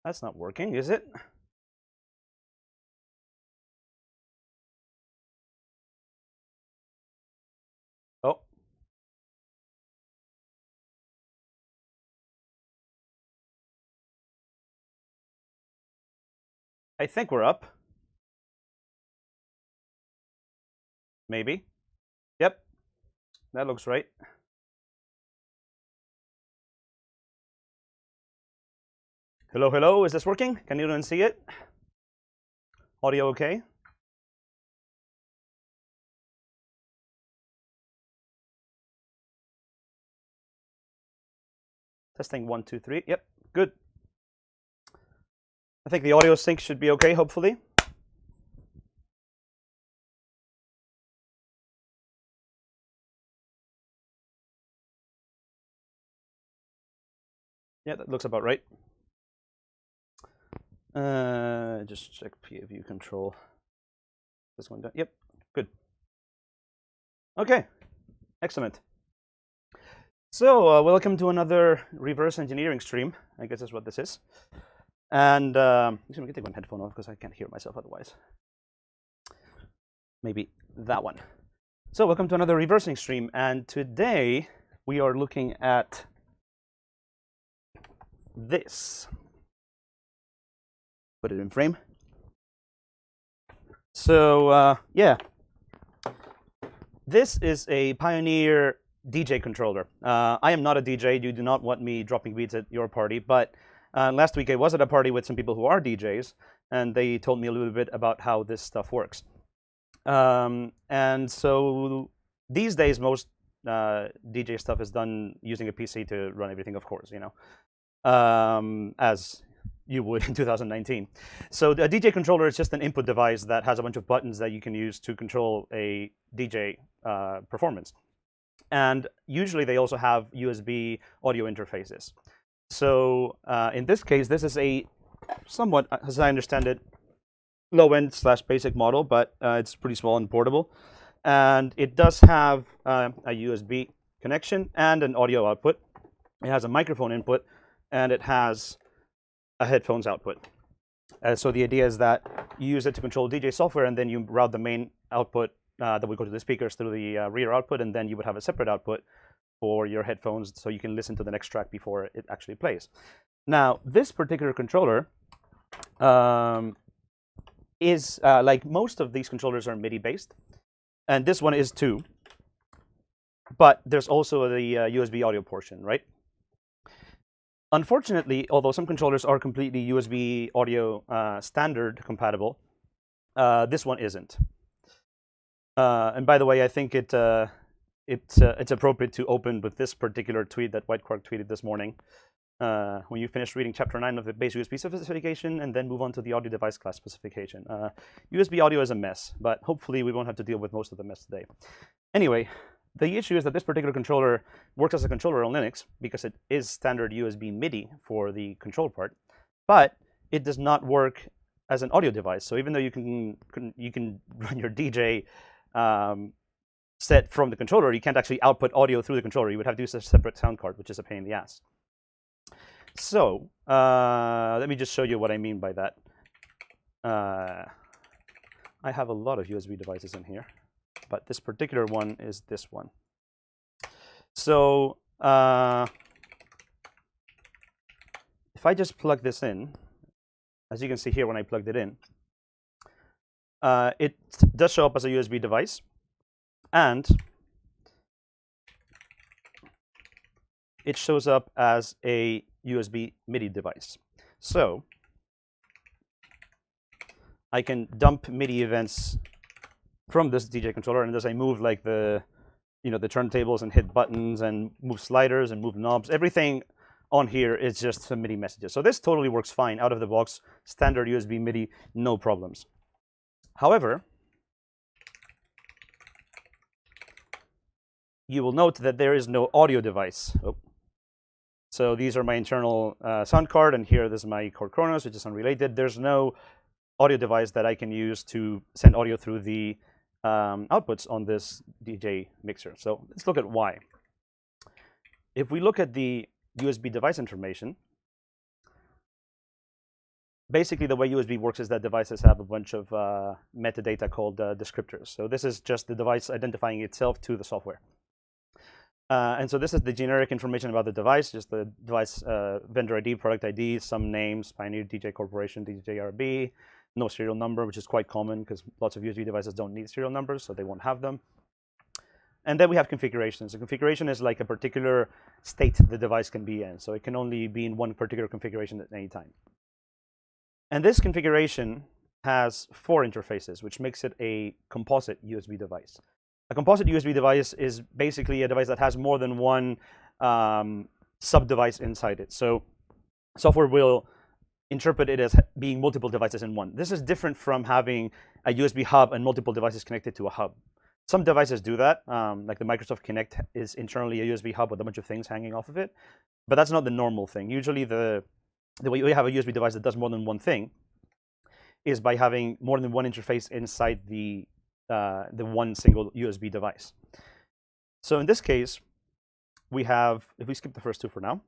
That's not working, is it? Oh. I think we're up. Maybe. Yep. That looks right. Hello, hello. Is this working? Can anyone see it? Audio okay? Testing 1, 2, 3. Yep, good. I think the audio sync should be okay, hopefully. Yeah, that looks about right. Just check PA view control. This one done. Yep, good. Okay, excellent. So welcome to another reverse engineering stream. I guess that's what this is. And I'm just gonna take one headphone off because I can't hear myself otherwise. Maybe that one. So welcome to another reversing stream, and today we are looking at this. Put it in frame. So yeah, this is a Pioneer DJ controller. I am not a DJ. You do not want me dropping beats at your party, but last week I was at a party with some people who are DJs, and they told me a little bit about how this stuff works. And so these days, most DJ stuff is done using a PC to run everything, of course, you know, as you would in 2019. So a DJ controller is just an input device that has a bunch of buttons that you can use to control a DJ performance. And usually they also have USB audio interfaces. So in this case, this is a somewhat, as I understand it, low-end / basic model, but it's pretty small and portable. And it does have a USB connection and an audio output. It has a microphone input, and it has a headphones output. So the idea is that you use it to control DJ software, and then you route the main output that would go to the speakers through the rear output, and then you would have a separate output for your headphones so you can listen to the next track before it actually plays. Now, this particular controller is, like most of these controllers, are MIDI based, and this one is too. But there's also the USB audio portion, right? Unfortunately, although some controllers are completely USB audio standard compatible, this one isn't. And by the way, I think it's appropriate to open with this particular tweet that White Quark tweeted this morning. When you finish reading Chapter 9 of the base USB specification, and then move on to the audio device class specification. USB audio is a mess, but hopefully we won't have to deal with most of the mess today. Anyway, the issue is that this particular controller works as a controller on Linux because it is standard USB MIDI for the control part, but it does not work as an audio device. So even though you can run your DJ set from the controller, you can't actually output audio through the controller. You would have to use a separate sound card, which is a pain in the ass. So let me just show you what I mean by that. I have a lot of USB devices in here, but this particular one is this one. So if I just plug this in, as you can see here when I plugged it in, it does show up as a USB device, and it shows up as a USB MIDI device. So I can dump MIDI events from this DJ controller, and as I move like the turntables and hit buttons and move sliders and move knobs, everything on here is just some MIDI messages. So this totally works fine out of the box, standard USB MIDI, no problems. However, you will note that there is no audio device. Oh. So these are my internal sound card, and here this is my Core Kronos, which is unrelated. There's no audio device that I can use to send audio through the outputs on this DJ mixer. So let's look at why. If we look at the USB device information, basically the way USB works is that devices have a bunch of metadata called descriptors. So this is just the device identifying itself to the software. And so this is the generic information about the device, just the device vendor ID, product ID, some names, Pioneer DJ Corporation, DDJ-RB, no serial number, which is quite common because lots of USB devices don't need serial numbers, so they won't have them. And then we have configurations. The configuration is like a particular state the device can be in, so it can only be in one particular configuration at any time. And this configuration has 4 interfaces, which makes it a composite USB device. A composite USB device is basically a device that has more than one sub-device inside it. So software will interpret it as being multiple devices in one. This is different from having a USB hub and multiple devices connected to a hub. Some devices do that, like the Microsoft Kinect is internally a USB hub with a bunch of things hanging off of it, but that's not the normal thing. Usually the way you have a USB device that does more than one thing is by having more than one interface inside the one single USB device. So in this case, we have, if we skip the first 2 for now,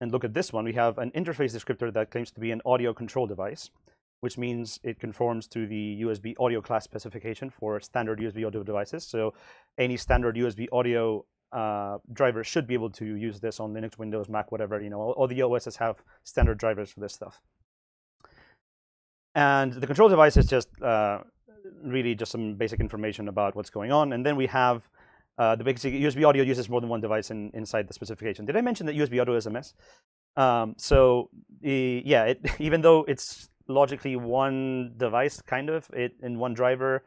and look at this one, we have an interface descriptor that claims to be an audio control device, which means it conforms to the USB audio class specification for standard USB audio devices. So any standard USB audio driver should be able to use this on Linux, Windows, Mac, whatever. You know, all the OSs have standard drivers for this stuff. And the control device is just really just some basic information about what's going on. And then we have the basic USB audio uses more than one device inside the specification. Did I mention that USB audio is a mess? Yeah, even though it's logically one device, kind of, in one driver,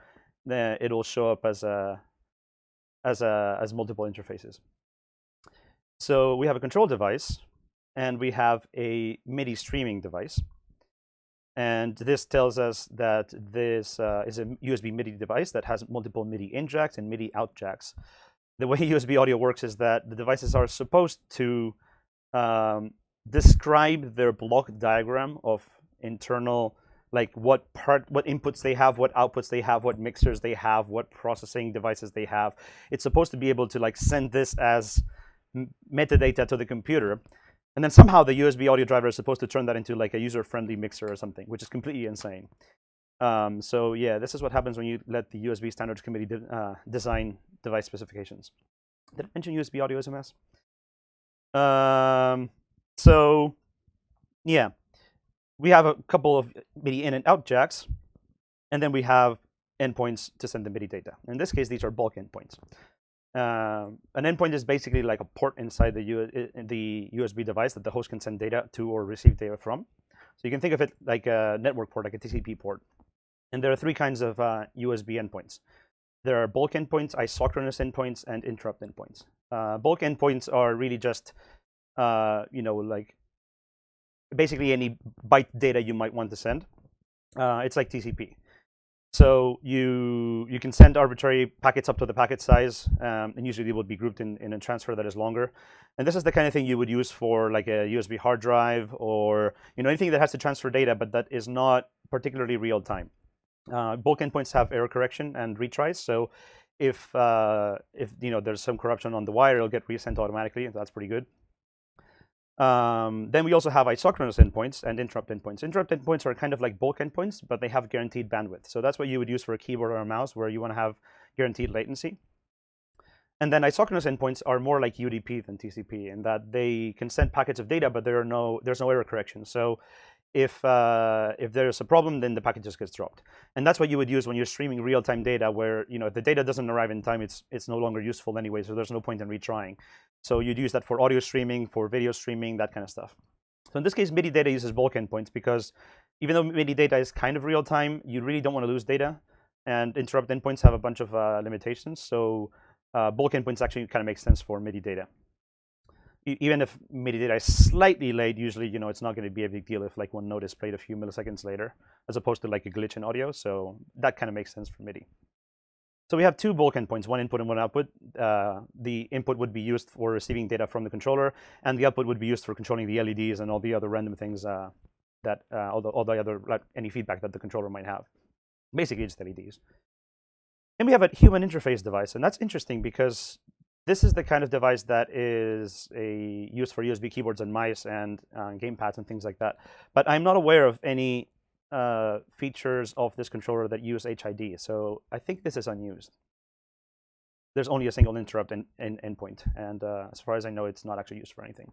it'll show up as multiple interfaces. So we have a control device, and we have a MIDI streaming device. And this tells us that this is a USB MIDI device that has multiple MIDI in jacks and MIDI out jacks. The way USB audio works is that the devices are supposed to describe their block diagram of internal, like what inputs they have, what outputs they have, what mixers they have, what processing devices they have. It's supposed to be able to like send this as metadata to the computer. And then somehow the USB audio driver is supposed to turn that into like a user-friendly mixer or something, which is completely insane. So yeah, this is what happens when you let the USB Standards Committee design device specifications. Did I mention USB audio is a mess? So yeah, we have a couple of MIDI in and out jacks, and then we have endpoints to send the MIDI data. In this case, these are bulk endpoints. An endpoint is basically like a port inside the USB device that the host can send data to or receive data from. So you can think of it like a network port, like a TCP port. And there are 3 kinds of USB endpoints. There are bulk endpoints, isochronous endpoints, and interrupt endpoints. Bulk endpoints are really just, you know, like basically any byte data you might want to send. It's like TCP. So you can send arbitrary packets up to the packet size, and usually they would be grouped in a transfer that is longer. And this is the kind of thing you would use for like a USB hard drive, or anything that has to transfer data, but that is not particularly real time. Bulk endpoints have error correction and retries. So if there's some corruption on the wire, it'll get resent automatically, and that's pretty good. Then we also have isochronous endpoints and interrupt endpoints. Interrupt endpoints are kind of like bulk endpoints, but they have guaranteed bandwidth. So that's what you would use for a keyboard or a mouse, where you want to have guaranteed latency And then isochronous endpoints are more like UDP than TCP, in that they can send packets of data, but there's no error correction. So if there's a problem, then the packet just gets dropped. And that's what you would use when you're streaming real-time data, where if the data doesn't arrive in time, it's no longer useful anyway, so there's no point in retrying. So you'd use that for audio streaming, for video streaming, that kind of stuff. So in this case, MIDI data uses bulk endpoints, because even though MIDI data is kind of real-time, you really don't want to lose data. And interrupt endpoints have a bunch of limitations. So bulk endpoints actually kind of make sense for MIDI data. Even if MIDI data is slightly late, usually it's not going to be a big deal if like one note is played a few milliseconds later, as opposed to like a glitch in audio. So that kind of makes sense for MIDI. So we have two bulk endpoints, one input and one output. The input would be used for receiving data from the controller, and the output would be used for controlling the LEDs and all the other random things all the other any feedback that the controller might have. Basically, just LEDs. And we have a human interface device, and that's interesting because This is the kind of device that is used for USB keyboards and mice and gamepads and things like that. But I'm not aware of any features of this controller that use HID. So I think this is unused. There's only a single interrupt endpoint. And as far as I know, it's not actually used for anything.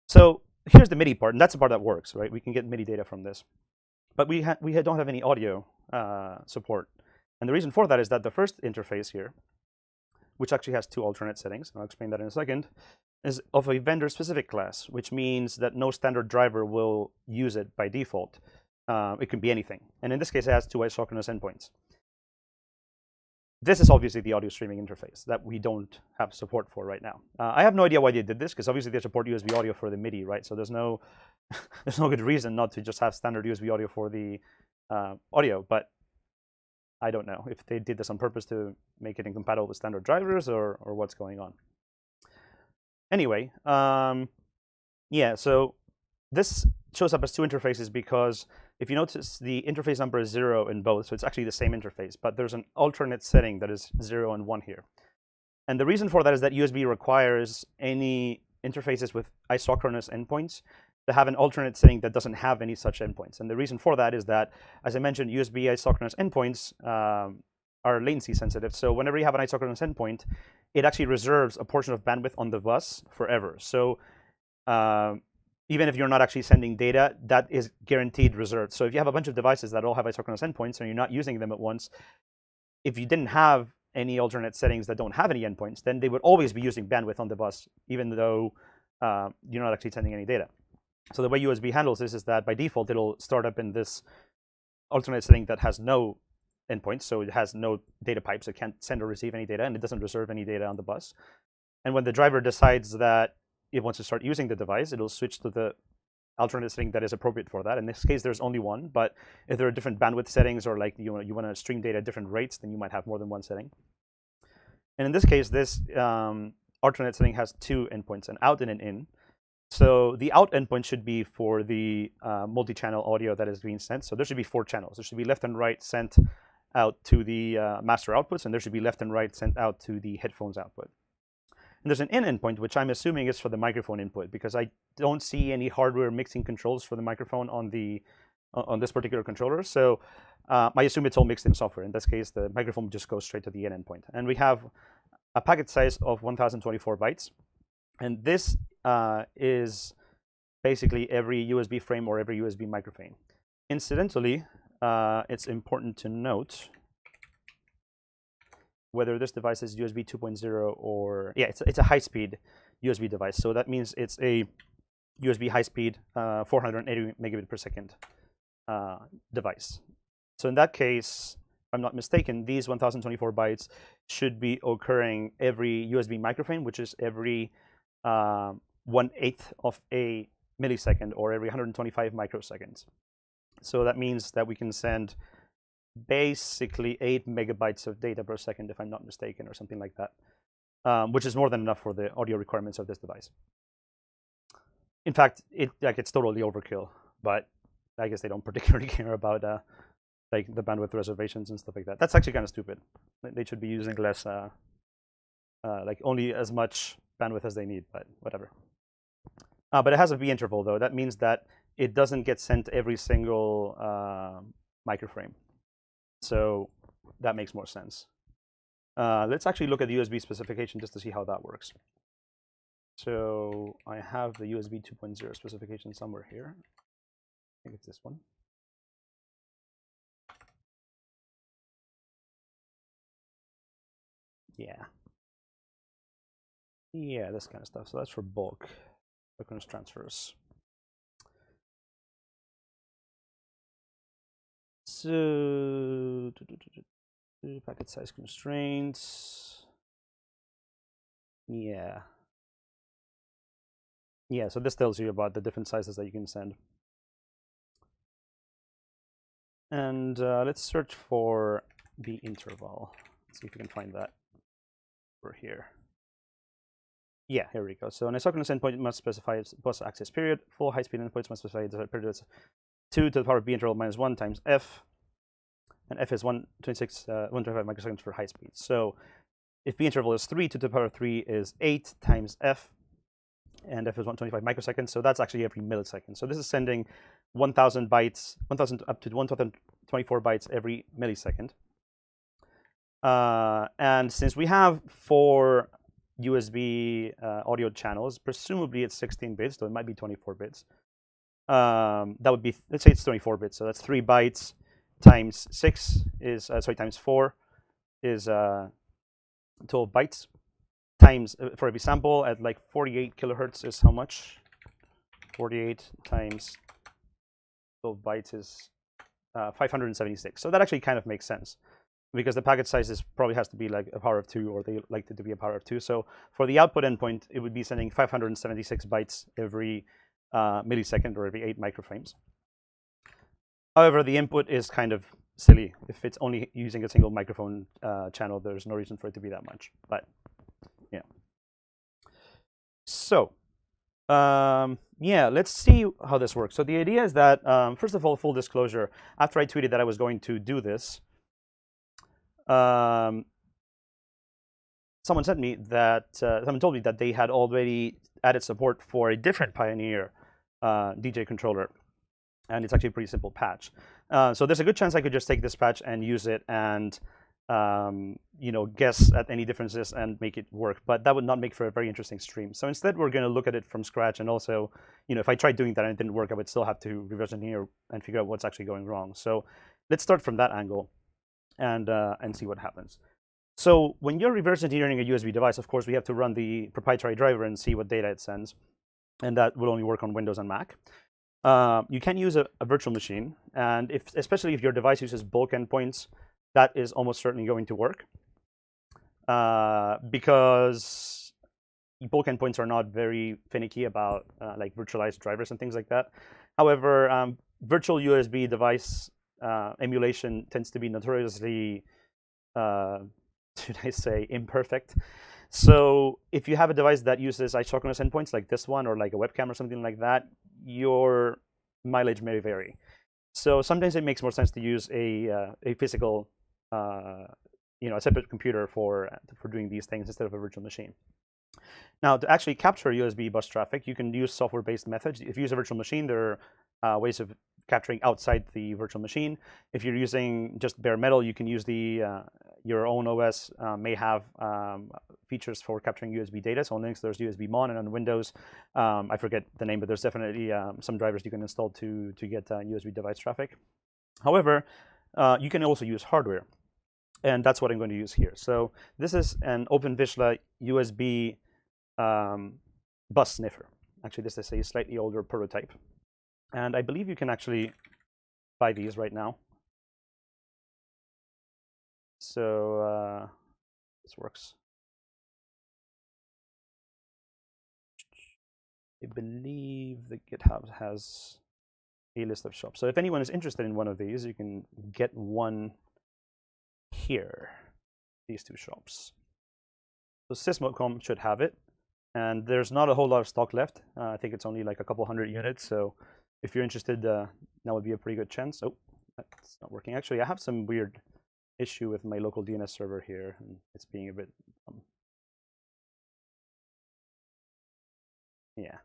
So here's the MIDI part. And that's the part that works, right? We can get MIDI data from this. But we don't have any audio support. And the reason for that is that the first interface here, which actually has two alternate settings, and I'll explain that in a second, is of a vendor-specific class, which means that no standard driver will use it by default. It can be anything. And in this case, it has two isochronous endpoints. This is obviously the audio streaming interface that we don't have support for right now. I have no idea why they did this, because obviously they support USB audio for the MIDI, right? So there's no good reason not to just have standard USB audio for the audio, but I don't know if they did this on purpose to make it incompatible with standard drivers or what's going on. Anyway, yeah, so this shows up as two interfaces because if you notice, the interface number is 0 in both, so it's actually the same interface, but there's an alternate setting that is 0 and 1 here. And the reason for that is that USB requires any interfaces with isochronous endpoints to have an alternate setting that doesn't have any such endpoints. And the reason for that is that, as I mentioned, USB isochronous endpoints are latency sensitive. So whenever you have an isochronous endpoint, it actually reserves a portion of bandwidth on the bus forever. So even if you're not actually sending data, that is guaranteed reserved. So if you have a bunch of devices that all have isochronous endpoints and you're not using them at once, if you didn't have any alternate settings that don't have any endpoints, then they would always be using bandwidth on the bus, even though you're not actually sending any data. So the way USB handles this is that by default, it'll start up in this alternate setting that has no endpoints. So it has no data pipes. It can't send or receive any data, and it doesn't reserve any data on the bus. And when the driver decides that it wants to start using the device, it'll switch to the alternate setting that is appropriate for that. In this case, there's only one. But if there are different bandwidth settings, or like you want to stream data at different rates, then you might have more than one setting. And in this case, this alternate setting has two endpoints, an out and an in. So the out endpoint should be for the multi-channel audio that is being sent. So there should be 4 channels. There should be left and right sent out to the master outputs, and there should be left and right sent out to the headphones output. And there's an in endpoint, which I'm assuming is for the microphone input, because I don't see any hardware mixing controls for the microphone on this particular controller. So I assume it's all mixed in software. In this case, the microphone just goes straight to the in endpoint. And we have a packet size of 1024 bytes. And this is basically every USB frame or every USB microphone. Incidentally, it's important to note whether this device is USB 2.0 or, yeah, it's a high-speed USB device. So that means it's a USB high-speed 480 megabit per second device. So in that case, if I'm not mistaken, these 1024 bytes should be occurring every USB microphone, which is every 1/8 of a millisecond, or every 125 microseconds. So that means that we can send basically 8 megabytes of data per second, if I'm not mistaken, or something like that, which is more than enough for the audio requirements of this device. In fact, it's totally overkill, but I guess they don't particularly care about like the bandwidth reservations and stuff like that. That's actually kind of stupid. They should be using less, like only as much bandwidth as they need, but whatever. But it has a V interval, though. That means that it doesn't get sent every single microframe. So that makes more sense. Let's actually look at the USB specification just to see how that works. So I have the USB 2.0 specification somewhere here. I think it's this one. Yeah, this kind of stuff. So that's for bulk synchronous transfers. So packet size constraints. Yeah, so this tells you about the different sizes that you can send. And let's search for the interval. Let's see if we can find that over here. Yeah, here we go. So an isochronous endpoint must specify its bus access period. Full high-speed endpoints must specify the period as 2 to the power of b interval minus 1 times f. And f is 125 microseconds for high speed. So if b interval is 3, 2 to the power of 3 is 8 times f, and f is 125 microseconds, so that's actually every millisecond. So this is sending 1,000 bytes, 1,000 up to 1,024 bytes every millisecond. And since we have 4 USB audio channels, presumably it's 16 bits, so it might be 24 bits. That would be, let's say it's 24 bits, so that's 3 bytes times 6 is, sorry, times 4 is 12 bytes, times, for every sample at like 48 kilohertz is how much? 48 times 12 bytes is 576. So that actually kind of makes sense, because the packet size is probably has to be like a power of 2, or they like it to be a power of 2. So for the output endpoint, it would be sending 576 bytes every millisecond, or every 8 microframes. However, the input is kind of silly. If it's only using a single microphone channel, there's no reason for it to be that much. But yeah. So yeah, let's see how this works. So the idea is that, first of all, full disclosure, after I tweeted that I was going to do this, someone sent me that, someone told me that they had already added support for a different Pioneer DJ controller, and it's actually a pretty simple patch. So there's a good chance I could just take this patch and use it and you know, guess at any differences and make it work, but that would not make for a very interesting stream. So instead, we're going to look at it from scratch, and also, you know, if I tried doing that and it didn't work, I would still have to reverse engineer and figure out what's actually going wrong. So let's start from that angle and see what happens. So when you're reverse engineering a USB device, of course, we have to run the proprietary driver and see what data it sends, and that will only work on Windows and Mac. You can use a virtual machine, and especially if your device uses bulk endpoints, that is almost certainly going to work, because bulk endpoints are not very finicky about like virtualized drivers and things like that. However, virtual USB device emulation tends to be notoriously, should I say, imperfect. So if you have a device that uses isochronous endpoints like this one, or like a webcam or something like that, your mileage may vary. So sometimes it makes more sense to use a physical, you know, a separate computer for doing these things instead of a virtual machine. Now, to actually capture USB bus traffic, you can use software-based methods. If you use a virtual machine, there are ways of capturing outside the virtual machine. If you're using just bare metal, you can use the your own OS may have features for capturing USB data. So on Linux, there's USB Mon, and on Windows, I forget the name, but there's definitely some drivers you can install to get USB device traffic. However, you can also use hardware, and that's what I'm going to use here. So this is an OpenVisla USB bus sniffer. Actually, this is a slightly older prototype, and I believe you can actually buy these right now. So this works. I believe the GitHub has a list of shops. So if anyone is interested in one of these, you can get one here, these two shops. So Sysmo.com should have it, and there's not a whole lot of stock left. I think it's only like a couple hundred units. So if you're interested, that would be a pretty good chance. Oh, that's not working. Actually, I have some weird issue with my local DNS server here, and it's being a bit yeah.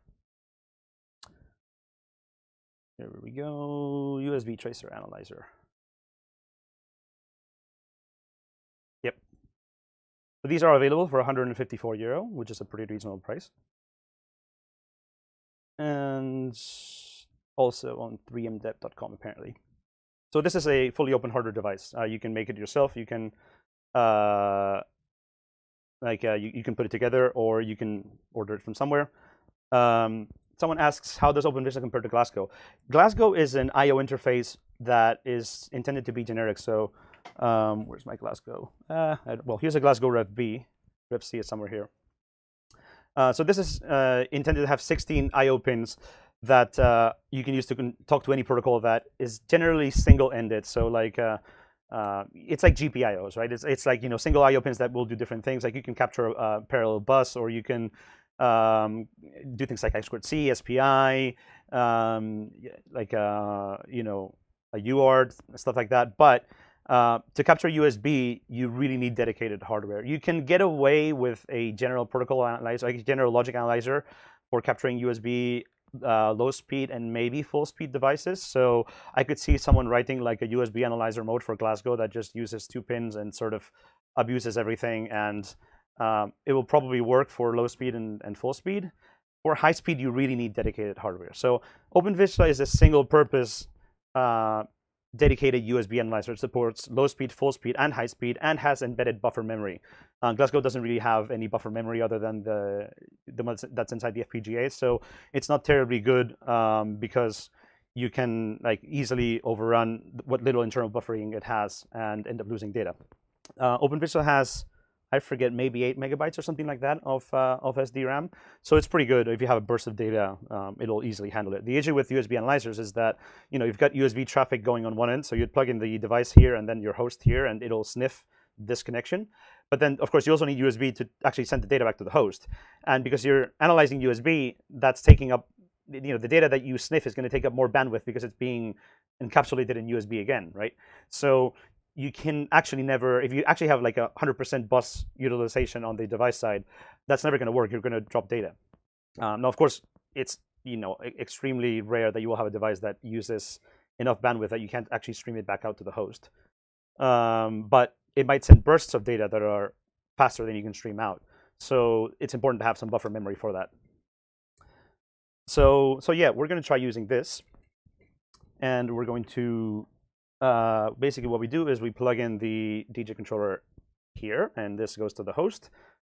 There we go. USB tracer analyzer. Yep. So these are available for €154, which is a pretty reasonable price, and also on 3mdev.com apparently. So this is a fully open hardware device. You can make it yourself. You can you can put it together, or you can order it from somewhere. Someone asks, how does OpenVisla compare to Glasgow? Glasgow is an I/O interface that is intended to be generic. So where's my Glasgow? Well, here's a Glasgow Rev B. Rev C is somewhere here. So this is intended to have 16 I/O pins that you can use to talk to any protocol that is generally single-ended. So like it's like GPIOs, right? It's like, you know, single I/O pins that will do different things. Like you can capture a parallel bus, or you can do things like I2C, SPI, like you know, a UART, stuff like that. But To capture USB, you really need dedicated hardware. You can get away with a general protocol analyzer, like a general logic analyzer, for capturing USB low speed and maybe full speed devices. So I could see someone writing like a USB analyzer mode for Glasgow that just uses 2 pins and sort of abuses everything, and it will probably work for low speed and full speed. For high speed, you really need dedicated hardware. So OpenVista is a single purpose dedicated USB analyzer. It supports low speed, full speed, and high speed, and has embedded buffer memory. Glasgow doesn't really have any buffer memory other than the one that's inside the FPGA, so it's not terribly good because you can like easily overrun what little internal buffering it has and end up losing data. OpenVista has, I forget, maybe 8 megabytes or something like that of SDRAM. So it's pretty good. If you have a burst of data, it'll easily handle it. The issue with USB analyzers is that, you know, you've got USB traffic going on one end, so you'd plug in the device here and then your host here, and it'll sniff this connection. But then, of course, you also need USB to actually send the data back to the host. And because you're analyzing USB, that's taking up, you know, the data that you sniff is going to take up more bandwidth because it's being encapsulated in USB again, right? So you can actually never, if you actually have like 100% bus utilization on the device side, that's never going to work. You're going to drop data. Now, of course, it's, you know, extremely rare that you will have a device that uses enough bandwidth that you can't actually stream it back out to the host. But it might send bursts of data that are faster than you can stream out. So it's important to have some buffer memory for that. So yeah, we're going to try using this, and we're going to basically what we do is we plug in the DJ controller here, and this goes to the host,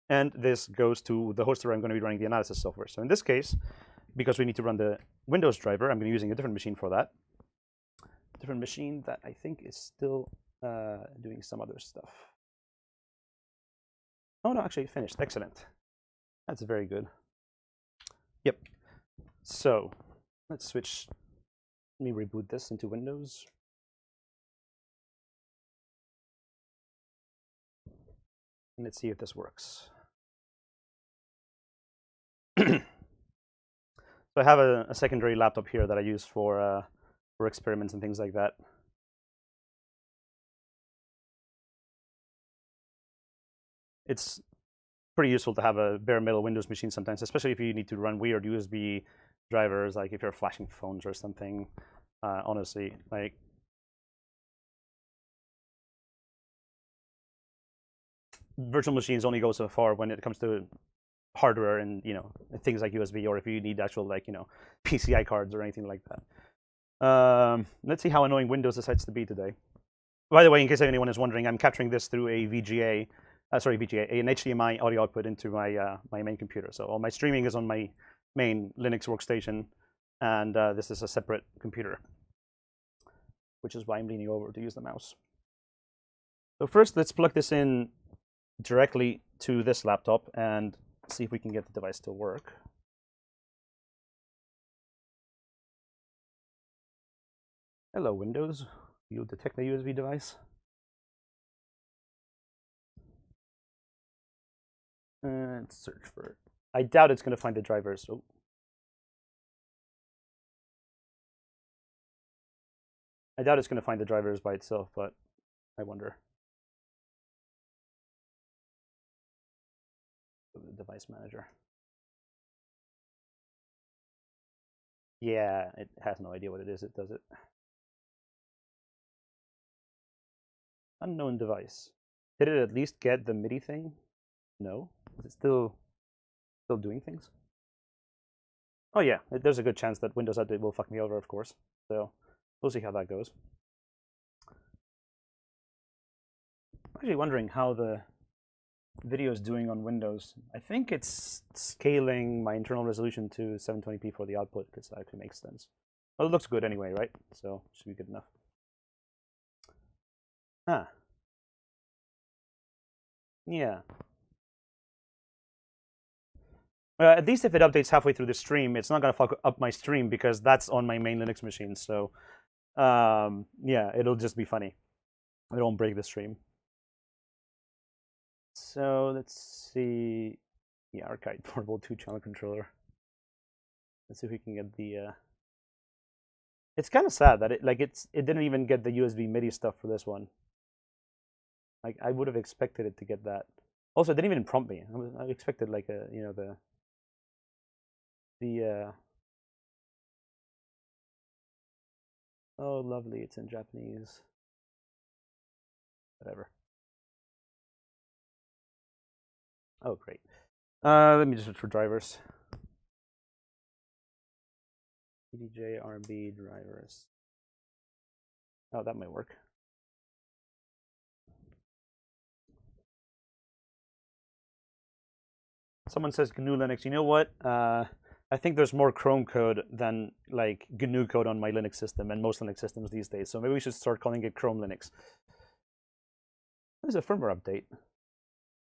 and this goes to the host where I'm going to be running the analysis software. So in this case, because we need to run the Windows driver, I'm going to be using a different machine for that. Different machine that I think is still doing some other stuff. Oh no, actually finished. Excellent. That's very good. Yep. So let's switch. Let me reboot this into Windows. And let's see if this works. So I have a secondary laptop here that I use for experiments and things like that. It's pretty useful to have a bare metal Windows machine sometimes, especially if you need to run weird USB drivers, like if you're flashing phones or something. Honestly, like virtual machines only go so far when it comes to hardware and, you know, things like USB, or if you need actual, like, you know, PCI cards or anything like that. Let's see how annoying Windows decides to be today. By the way, in case anyone is wondering, I'm capturing this through a VGA, an HDMI audio output into my my main computer. So all my streaming is on my main Linux workstation, and this is a separate computer, which is why I'm leaning over to use the mouse. So first, let's plug this in directly to this laptop and see if we can get the device to work. Hello, Windows. You'll detect the USB device. Let's search for it. I doubt it's going to find the drivers. So I doubt it's going to find the drivers by itself, but I wonder. The device manager. Yeah, it has no idea what it is. It does it. Unknown device. Did it at least get the MIDI thing? No. Is it still doing things? Oh yeah, there's a good chance that Windows Update will fuck me over, of course. So we'll see how that goes. I'm actually wondering how the video is doing on Windows. I think it's scaling my internal resolution to 720p for the output, because that actually makes sense. Well, it looks good anyway, right? So should be good enough. Ah. Yeah. At least if it updates halfway through the stream, it's not going to fuck up my stream, because that's on my main Linux machine. So yeah, it'll just be funny. It won't break the stream. So let's see. Yeah, Arcade Portable 2-channel controller. Let's see if we can get the. It's kind of sad that it didn't even get the USB MIDI stuff for this one. Like I would have expected it to get that. Also, it didn't even prompt me. I expected like a, you know, the oh lovely, it's in Japanese. Whatever. Oh great. Let me just search for drivers. DDJ-RB drivers. Oh, that might work. Someone says GNU Linux. You know what? I think there's more Chrome code than like GNU code on my Linux system and most Linux systems these days. So maybe we should start calling it Chrome Linux. There's a firmware update.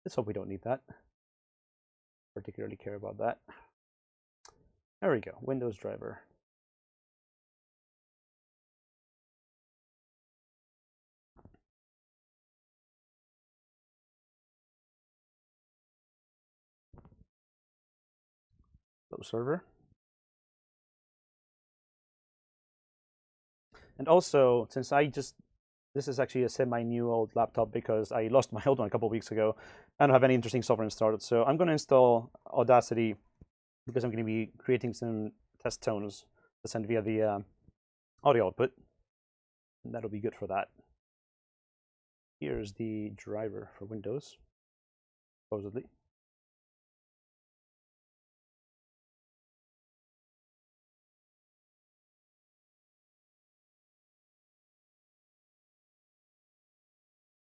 Let's hope we don't need that. Particularly care about that. There we go. Windows driver. Low server. And also, since this is actually a semi-new old laptop because I lost my old one a couple of weeks ago. I don't have any interesting software installed. So I'm going to install Audacity because I'm going to be creating some test tones to send via the audio output. And that'll be good for that. Here's the driver for Windows, supposedly.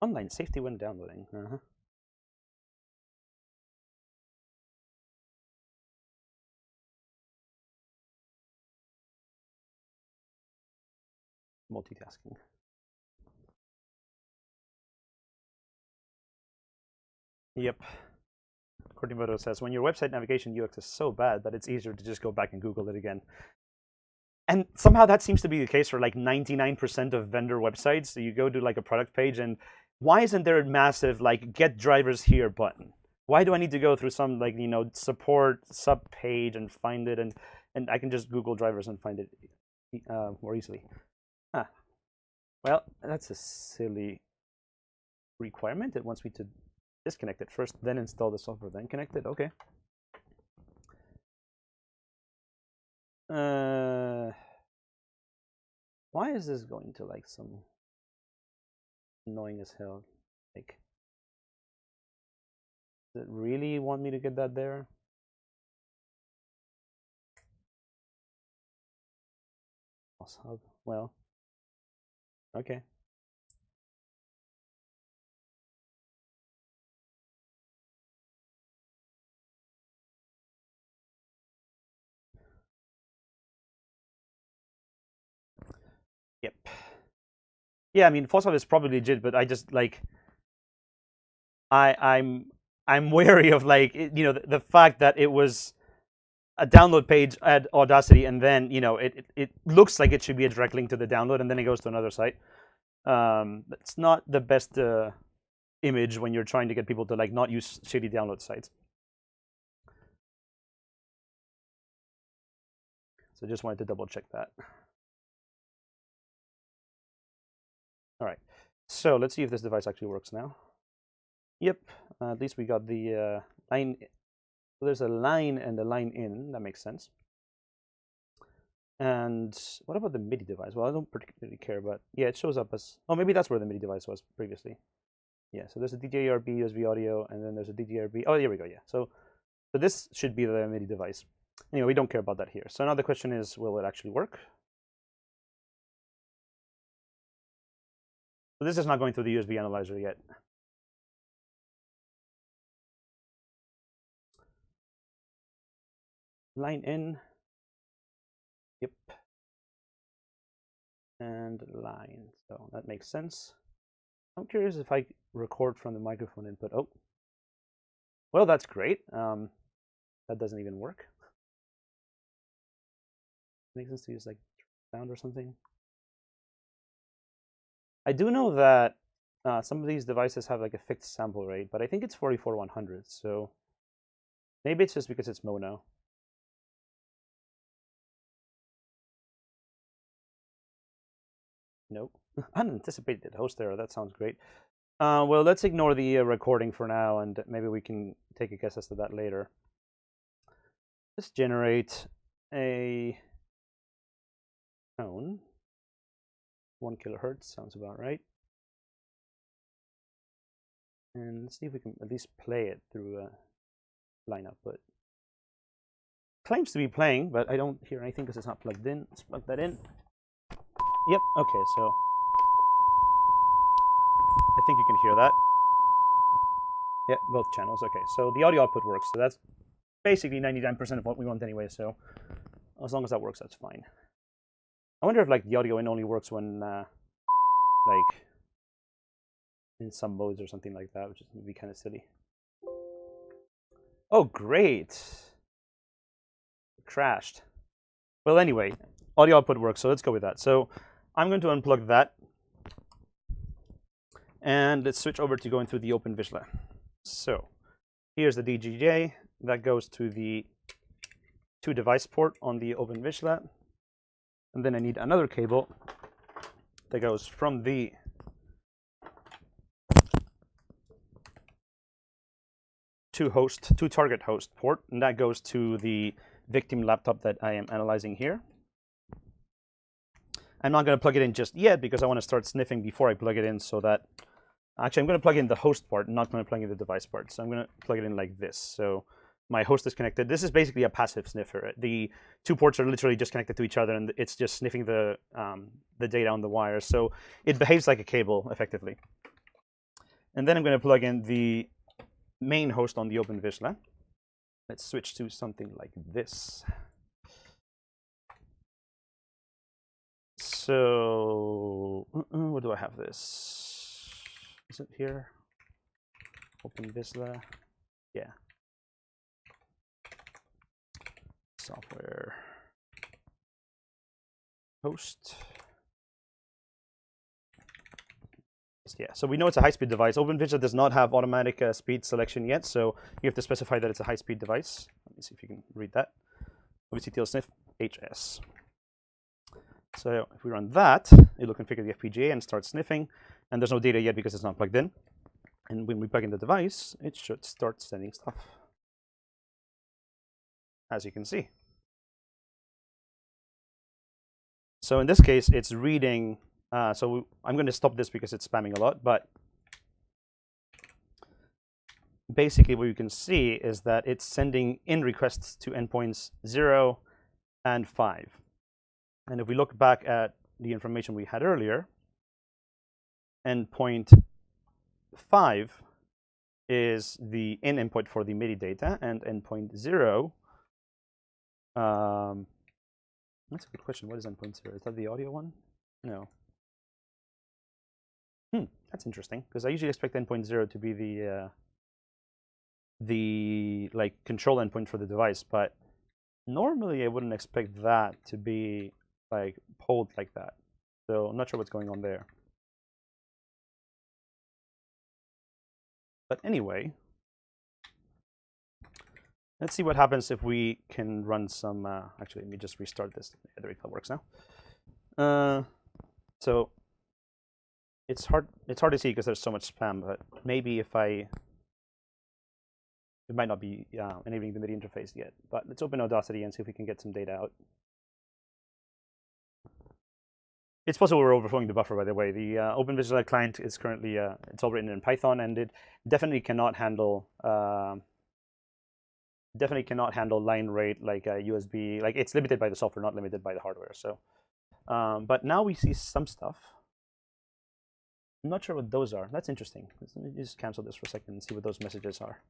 Online safety when downloading. Multitasking. Yep. Courtney says, when your website navigation UX is so bad that it's easier to just go back and Google it again. And somehow that seems to be the case for like 99% of vendor websites. So you go to like a product page and why isn't there a massive like get drivers here button? Why do I need to go through some like, you know, support sub page and find it and I can just Google drivers and find it more easily. Huh. Well, that's a silly requirement. It wants me to disconnect it first, then install the software, then connect it. Okay. Why is this going to like some annoying as hell? Like, does it really want me to get that there? Well, okay. Yep. Yeah, I mean, FOSSHOP is probably legit, but I just like I'm wary of like you know the fact that it was a download page at Audacity, and then you know it looks like it should be a direct link to the download, and then it goes to another site. It's not the best image when you're trying to get people to like not use shitty download sites. So just wanted to double check that. All right, so let's see if this device actually works now. Yep, at least we got the line. So there's a line and a line in. That makes sense. And what about the MIDI device? Well, I don't particularly care, but yeah, it shows up as, oh, maybe that's where the MIDI device was previously. Yeah, so there's a DDJ-RB USB audio, and then there's a DDJ-RB. Oh, here we go. Yeah, so this should be the MIDI device. Anyway, we don't care about that here. So now the question is, will it actually work? So this is not going through the USB analyzer yet. Line in. Yep. And line. So that makes sense. I'm curious if I record from the microphone input. Oh, well, that's great. That doesn't even work. Makes sense to use like sound or something. I do know that some of these devices have like a fixed sample rate, but I think it's 44/100. So maybe it's just because it's mono. Nope. Unanticipated host error. That sounds great. Well, let's ignore the recording for now, and maybe we can take a guess as to that later. Let's generate a tone. 1 kilohertz sounds about right. And let's see if we can at least play it through a line output. Claims to be playing, but I don't hear anything because it's not plugged in. Let's plug that in. Yep, okay, so I think you can hear that. Yeah, both channels. Okay, so the audio output works. So that's basically 99% of what we want anyway. So as long as that works, that's fine. I wonder if like the audio in only works when like in some modes or something like that, which would be kind of silly. Oh, great. It crashed. Well, anyway, audio output works, so let's go with that. So I'm going to unplug that. And let's switch over to going through the OpenVisual. So here's the DDJ that goes to the 2-device port on the OpenVisual. And then I need another cable that goes from the to target host port, and that goes to the victim laptop that I am analyzing here. I'm not going to plug it in just yet because I want to start sniffing before I plug it in, so that actually I'm going to plug in the host part, not going to plug in the device part. So I'm going to plug it in like this. So my host is connected. This is basically a passive sniffer. The 2 ports are literally just connected to each other, and it's just sniffing the data on the wires. So it behaves like a cable effectively. And then I'm going to plug in the main host on the OpenVisual. Let's switch to something like this. So where do I have this? Is it here? OpenVisual. Yeah. Software host. Yeah, so we know it's a high-speed device. OpenVisual does not have automatic speed selection yet, so you have to specify that it's a high-speed device. Let me see if you can read that. OBCTL sniff HS. So if we run that, it'll configure the FPGA and start sniffing. And there's no data yet because it's not plugged in. And when we plug in the device, it should start sending stuff, as you can see. So in this case, it's reading. So I'm going to stop this because it's spamming a lot. But basically, what you can see is that it's sending in requests to endpoints 0 and 5. And if we look back at the information we had earlier, endpoint 5 is the in input for the MIDI data, and endpoint 0. That's a good question. What is endpoint 0? Is that the audio one? No. That's interesting, because I usually expect endpoint 0 to be the like control endpoint for the device, but normally I wouldn't expect that to be like pulled like that. So I'm not sure what's going on there. But anyway, let's see what happens if we can run some. Actually, let me just restart this. Yeah, there we go. It works now. So it's hard to see because there's so much spam. But maybe if it might not be enabling the MIDI interface yet. But let's open Audacity and see if we can get some data out. It's possible we're overflowing the buffer, by the way. The OpenVisual client is currently it's all written in Python, and it definitely cannot handle line rate like a USB. Like, it's limited by the software, not limited by the hardware. So, but now we see some stuff. I'm not sure what those are. That's interesting. Let me just cancel this for a second and see what those messages are.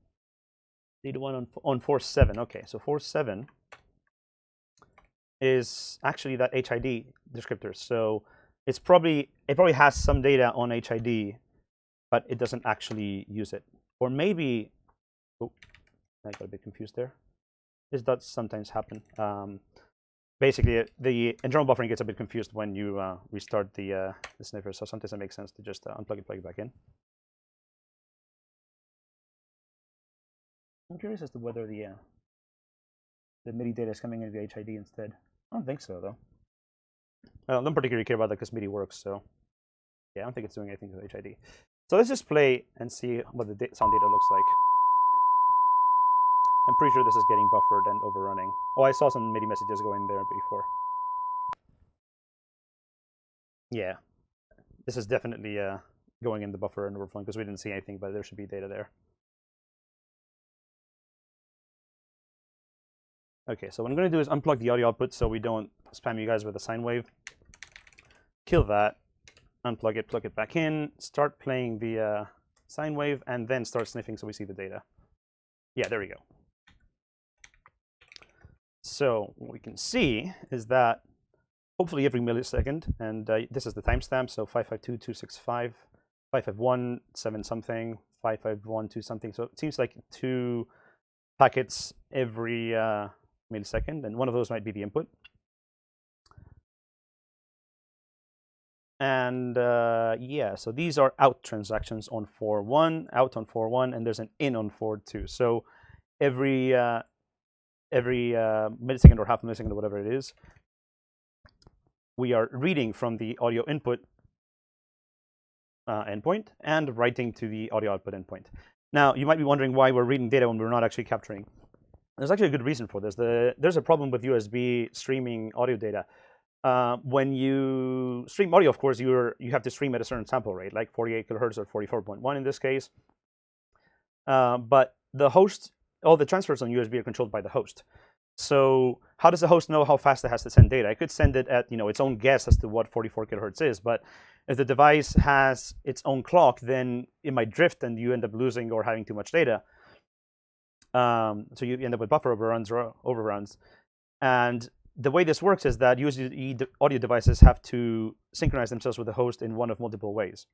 Data one on 4.7. Okay, so 4.7 is actually that HID descriptor. So it probably has some data on HID, but it doesn't actually use it. Or maybe, oh, I got a bit confused there. This does sometimes happen. Basically, the internal buffering gets a bit confused when you restart the sniffer. So sometimes it makes sense to just unplug and plug it back in. I'm curious as to whether the MIDI data is coming into the HID instead. I don't think so, though. I don't particularly care about that because MIDI works, so yeah, I don't think it's doing anything to HID. So let's just play and see what the sound data looks like. I'm pretty sure this is getting buffered and overrunning. Oh, I saw some MIDI messages going there before. Yeah, this is definitely going in the buffer and overflowing because we didn't see anything, but there should be data there. Okay, so what I'm going to do is unplug the audio output so we don't spam you guys with a sine wave. Kill that, unplug it, plug it back in, start playing the sine wave, and then start sniffing so we see the data. Yeah, there we go. So what we can see is that hopefully every millisecond, and this is the timestamp, so 552.265, 551, 7 something, 551, 2 something. So it seems like 2 packets every millisecond, and one of those might be the input. And yeah, so these are out transactions on 4.1, out on 4.1, and there's an in on 4.2. So every millisecond or half millisecond or whatever it is, we are reading from the audio input endpoint and writing to the audio output endpoint. Now, you might be wondering why we're reading data when we're not actually capturing. There's actually a good reason for this. There's a problem with USB streaming audio data. When you stream audio, of course, you have to stream at a certain sample rate, like 48 kilohertz or 44.1 in this case. But the host, all the transfers on USB are controlled by the host. So how does the host know how fast it has to send data? It could send it at its own guess as to what 44 kilohertz is, but if the device has its own clock, then it might drift and you end up losing or having too much data. So you end up with buffer overruns or overruns. And the way this works is that USB audio devices have to synchronize themselves with the host in one of multiple ways.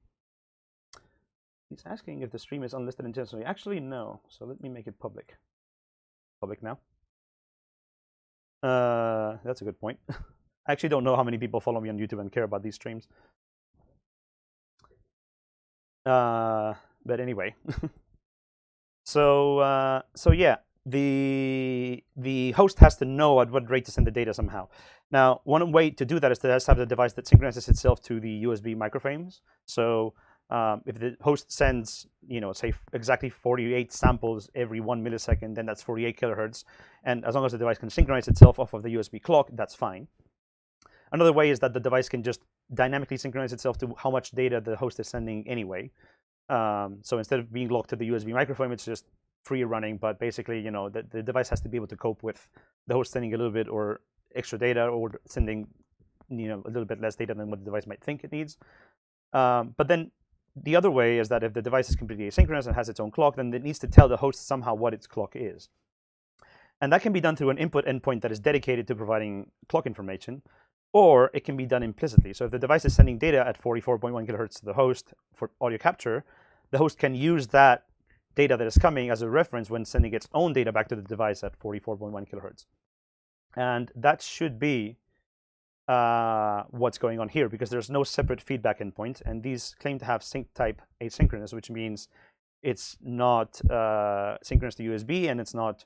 He's asking if the stream is unlisted intentionally. Actually, no. So let me make it public. Public now. That's a good point. I actually don't know how many people follow me on YouTube and care about these streams. But anyway. So yeah, the host has to know at what rate to send the data somehow. Now, one way to do that is to just have the device that synchronizes itself to the USB microframes. So if the host sends, say exactly 48 samples every 1 millisecond, then that's 48 kilohertz. And as long as the device can synchronize itself off of the USB clock, that's fine. Another way is that the device can just dynamically synchronize itself to how much data the host is sending anyway. So instead of being locked to the USB microframe, it's just free running. But basically, the device has to be able to cope with the host sending a little bit or extra data, or sending, a little bit less data than what the device might think it needs. But then the other way is that if the device is completely asynchronous and has its own clock, then it needs to tell the host somehow what its clock is. And that can be done through an input endpoint that is dedicated to providing clock information, or it can be done implicitly. So if the device is sending data at 44.1 kilohertz to the host for audio capture, the host can use that data that is coming as a reference when sending its own data back to the device at 44.1 kilohertz. And that should be what's going on here, because there's no separate feedback endpoint, and these claim to have sync type asynchronous, which means it's not synchronous to USB and it's not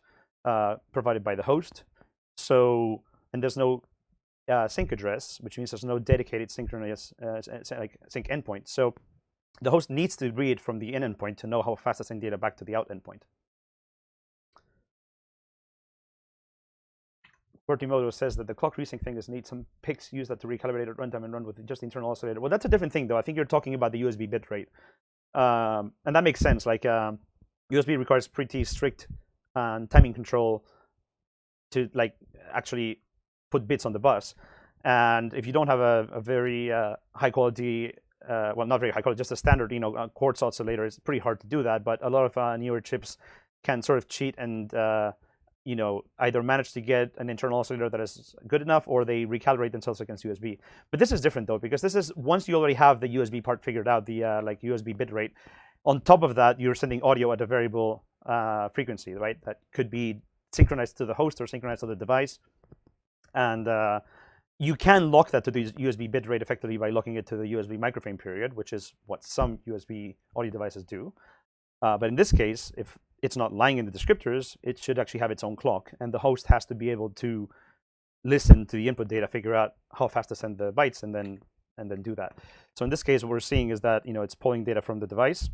provided by the host. So, and there's no sync address, which means there's no dedicated synchronous sync endpoint. So the host needs to read from the in endpoint to know how fast to send data back to the out endpoint. Bertimoto says that the clock resync thing is neat. Some picks use that to recalibrate at runtime and run with just the internal oscillator. Well, that's a different thing, though. I think you're talking about the USB bit rate. And that makes sense. Like USB requires pretty strict timing control to actually put bits on the bus. And if you don't have a very high quality, well, not very high quality, just a standard, quartz oscillator, it's pretty hard to do that. But a lot of newer chips can sort of cheat and either manage to get an internal oscillator that is good enough, or they recalibrate themselves against USB. But this is different, though, because this is once you already have the USB part figured out, the USB bit rate. On top of that, you're sending audio at a variable frequency, right? That could be synchronized to the host or synchronized to the device. And you can lock that to the USB bit rate effectively by locking it to the USB microframe period, which is what some USB audio devices do. But in this case, if it's not lying in the descriptors, it should actually have its own clock, and the host has to be able to listen to the input data, figure out how fast to send the bytes, and then and then do that. So in this case, what we're seeing is that it's pulling data from the device,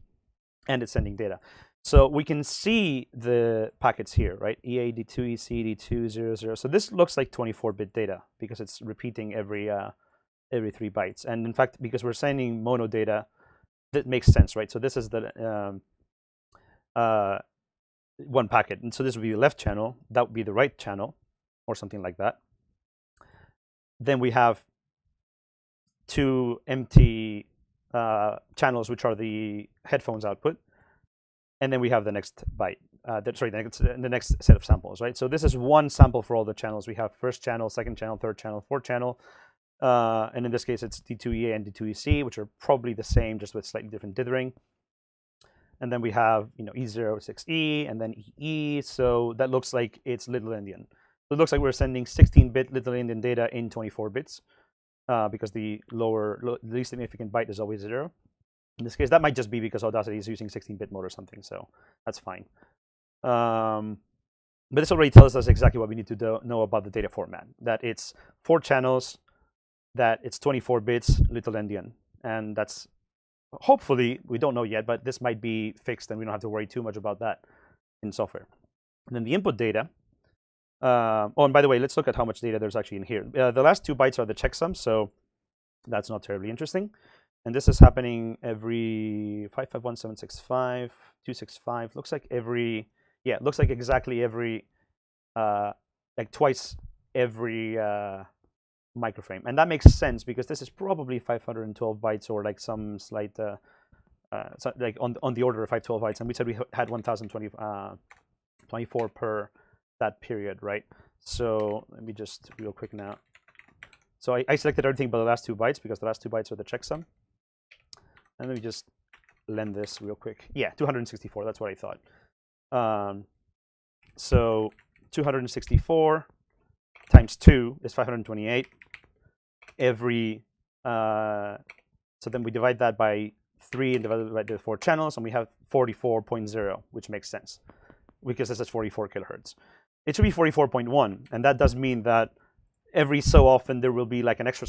and it's sending data. So we can see the packets here, right? EA, D2, EC, D2, 00. So this looks like 24-bit data because it's repeating every 3 bytes. And in fact, because we're sending mono data, that makes sense, right? So this is the one packet, and so this would be the left channel, that would be the right channel, or something like that. Then we have 2 empty channels, which are the headphones output, and then we have the next byte. The next set of samples, right? So this is one sample for all the channels. We have first channel, second channel, third channel, fourth channel, and in this case, it's D2EA and D2EC, which are probably the same, just with slightly different dithering. And then we have E06E and then EE. So that looks like it's Little Endian. So it looks like we're sending 16-bit Little Endian data in 24 bits because the least significant byte is always 0. In this case, that might just be because Audacity is using 16-bit mode or something. So that's fine. But this already tells us exactly what we need to know about the data format. That it's 4 channels, that it's 24 bits Little Endian, and that's hopefully, we don't know yet, but this might be fixed and we don't have to worry too much about that in software. And then the input data. Oh, and by the way, let's look at how much data there's actually in here. The last 2 bytes are the checksum, so that's not terribly interesting. And this is happening every 551765, 265. Looks like looks like exactly every, like twice every microframe, and that makes sense because this is probably 512 bytes or like some slight so like on the order of 512 bytes, and we said we had 1024 per that period, right? So let me just real quick now. So I selected everything but the last 2 bytes because the last 2 bytes are the checksum, and let me just lend this real quick. Yeah, 264, that's what I thought. So 264 times 2 is 528. Every so then we divide that by 3 and divide it by the 4 channels, and we have 44.0, which makes sense because this is 44 kilohertz. It should be 44.1, and that does mean that every so often there will be like an extra